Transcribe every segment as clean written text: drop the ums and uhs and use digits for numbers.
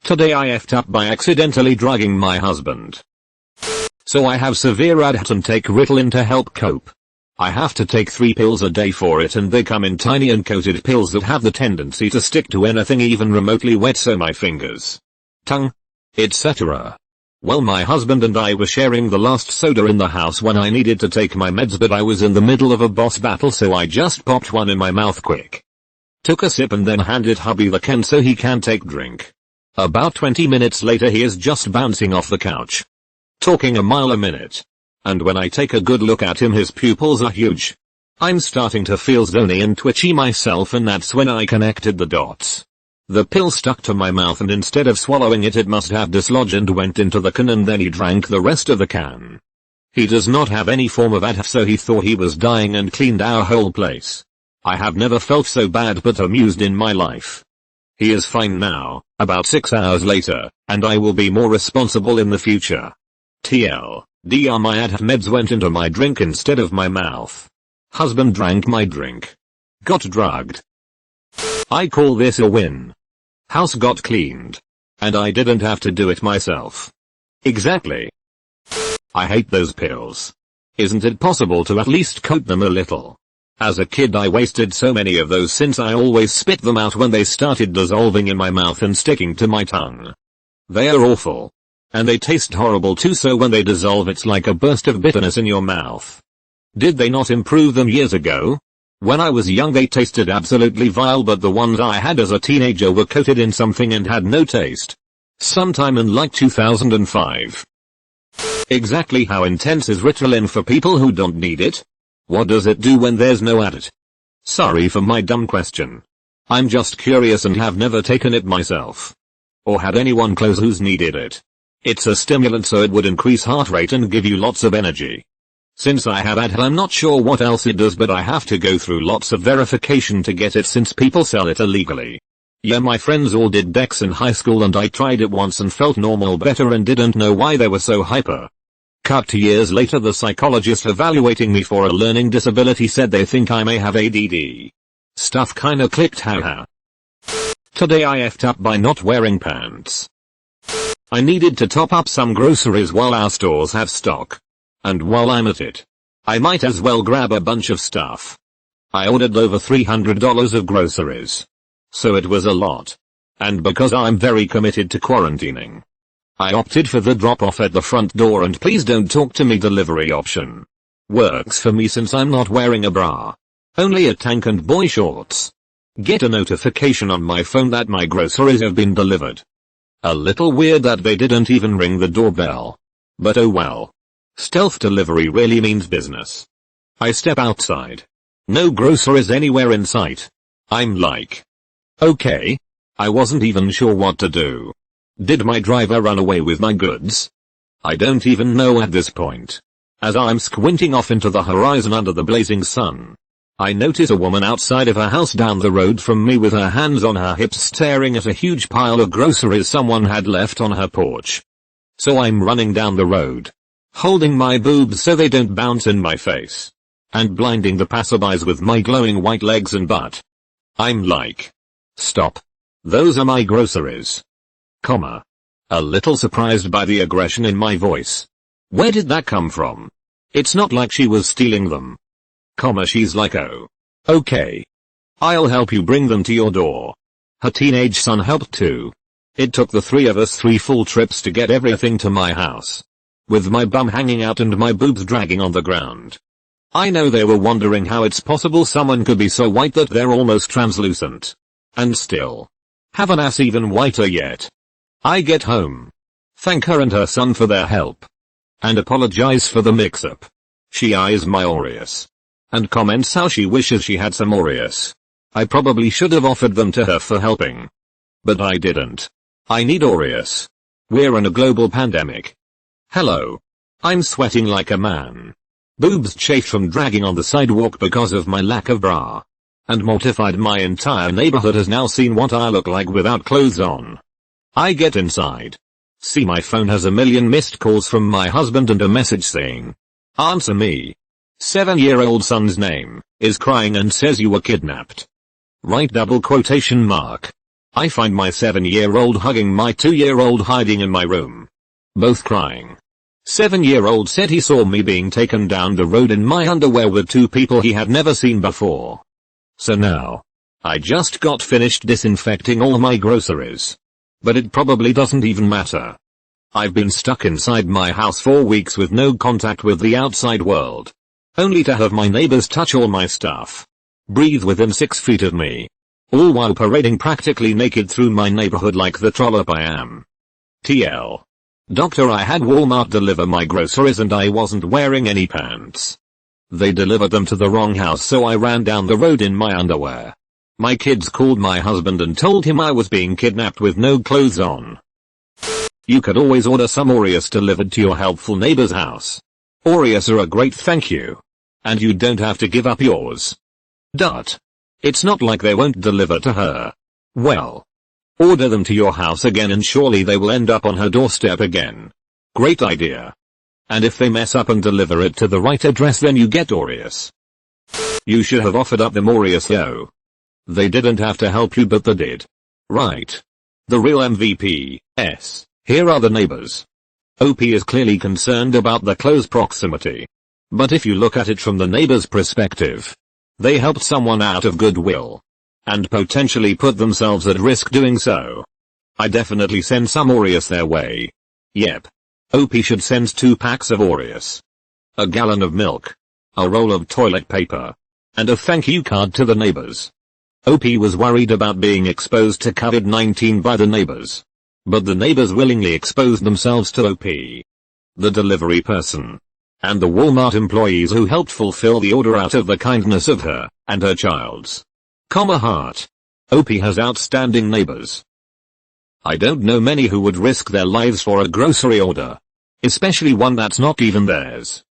Today I effed up by accidentally drugging my husband. So I have severe ADHD and take Ritalin to help cope. I have to take 3 pills a day for it, and they come in tiny and coated pills that have the tendency to stick to anything even remotely wet, so my fingers, tongue, etc. Well, my husband and I were sharing the last soda in the house when I needed to take my meds, but I was in the middle of a boss battle, so I just popped one in my mouth quick. Took a sip and then handed hubby the can so he can take drink. About 20 minutes later he is just bouncing off the couch, talking a mile a minute. And when I take a good look at him, his pupils are huge. I'm starting to feel zony and twitchy myself, and that's when I connected the dots. The pill stuck to my mouth, and instead of swallowing it, it must have dislodged and went into the can, and then he drank the rest of the can. He does not have any form of ADHD, so he thought he was dying and cleaned our whole place. I have never felt so bad but amused in my life. He is fine now, about 6 hours later, and I will be more responsible in the future. TLDR, my ADHD meds went into my drink instead of my mouth. Husband drank my drink. Got drugged. I call this a win. House got cleaned. And I didn't have to do it myself. Exactly. I hate those pills. Isn't it possible to at least coat them a little? As a kid I wasted so many of those, since I always spit them out when they started dissolving in my mouth and sticking to my tongue. They are awful. And they taste horrible too, so when they dissolve it's like a burst of bitterness in your mouth. Did they not improve them years ago? When I was young they tasted absolutely vile, but the ones I had as a teenager were coated in something and had no taste. Sometime in like 2005. Exactly how intense is Ritalin for people who don't need it? What does it do when there's no ADHD? Sorry for my dumb question. I'm just curious and have never taken it myself. Or had anyone close who's needed it. It's a stimulant, so it would increase heart rate and give you lots of energy. Since I have ADHD I'm not sure what else it does, but I have to go through lots of verification to get it since people sell it illegally. Yeah, my friends all did Dex in high school and I tried it once and felt normal better and didn't know why they were so hyper. Cut to years later, the psychologist evaluating me for a learning disability said they think I may have ADD. Stuff kinda clicked, haha. Today I effed up by not wearing pants. I needed to top up some groceries while our stores have stock. And while I'm at it, I might as well grab a bunch of stuff. I ordered over $300 of groceries. So it was a lot. And because I'm very committed to quarantining, I opted for the drop-off at the front door and please don't talk to me delivery option. Works for me since I'm not wearing a bra. Only a tank and boy shorts. Get a notification on my phone that my groceries have been delivered. A little weird that they didn't even ring the doorbell. But oh well. Stealth delivery really means business. I step outside. No groceries anywhere in sight. I'm like, okay. I wasn't even sure what to do. Did my driver run away with my goods? I don't even know at this point. As I'm squinting off into the horizon under the blazing sun, I notice a woman outside of her house down the road from me with her hands on her hips staring at a huge pile of groceries someone had left on her porch. So I'm running down the road, holding my boobs so they don't bounce in my face, and blinding the passerbys with my glowing white legs and butt. I'm like, stop. Those are my groceries. Comma. A little surprised by the aggression in my voice. Where did that come from? It's not like she was stealing them. Comma, she's like, oh. Okay. I'll help you bring them to your door. Her teenage son helped too. It took the 3 of us 3 full trips to get everything to my house. With my bum hanging out and my boobs dragging on the ground. I know they were wondering how it's possible someone could be so white that they're almost translucent. And still have an ass even whiter yet. I get home, thank her and her son for their help, and apologize for the mix-up. She eyes my Oreos, and comments how she wishes she had some Oreos. I probably should have offered them to her for helping. But I didn't. I need Oreos. We're in a global pandemic. Hello. I'm sweating like a man. Boobs chafed from dragging on the sidewalk because of my lack of bra. And mortified my entire neighborhood has now seen what I look like without clothes on. I get inside. See, my phone has a million missed calls from my husband and a message saying, answer me. 7-year-old son's name is crying and says you were kidnapped. Right, double quotation mark. I find my 7-year-old hugging my 2-year-old hiding in my room. Both crying. 7-year-old said he saw me being taken down the road in my underwear with 2 people he had never seen before. So now, I just got finished disinfecting all my groceries. But it probably doesn't even matter. I've been stuck inside my house for weeks with no contact with the outside world. Only to have my neighbors touch all my stuff. Breathe within 6 feet of me. All while parading practically naked through my neighborhood like the trollop I am. TL. Doctor, I had Walmart deliver my groceries and I wasn't wearing any pants. They delivered them to the wrong house, so I ran down the road in my underwear. My kids called my husband and told him I was being kidnapped with no clothes on. You could always order some Oreos delivered to your helpful neighbor's house. Oreos are a great thank you. And you don't have to give up yours. It's not like they won't deliver to her. Well, order them to your house again and surely they will end up on her doorstep again. Great idea. And if they mess up and deliver it to the right address, then you get Oreos. You should have offered up them Oreos though. They didn't have to help you, but they did. Right. The real MVP. Here are the neighbors. OP is clearly concerned about the close proximity. But if you look at it from the neighbor's perspective, they helped someone out of goodwill. And potentially put themselves at risk doing so. I definitely send some Oreos their way. Yep. OP should send 2 packs of Oreos. A gallon of milk. A roll of toilet paper. And a thank you card to the neighbors. OP was worried about being exposed to COVID-19 by the neighbors. But the neighbors willingly exposed themselves to OP. The delivery person. And the Walmart employees who helped fulfill the order out of the kindness of her and her child's heart. OP has outstanding neighbors. I don't know many who would risk their lives for a grocery order. Especially one that's not even theirs.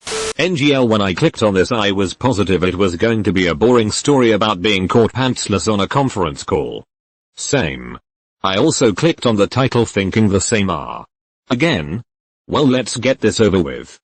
NGL, when I clicked on this I was positive it was going to be a boring story about being caught pantsless on a conference call. Same. I also clicked on the title thinking the same. Again? Well, let's get this over with.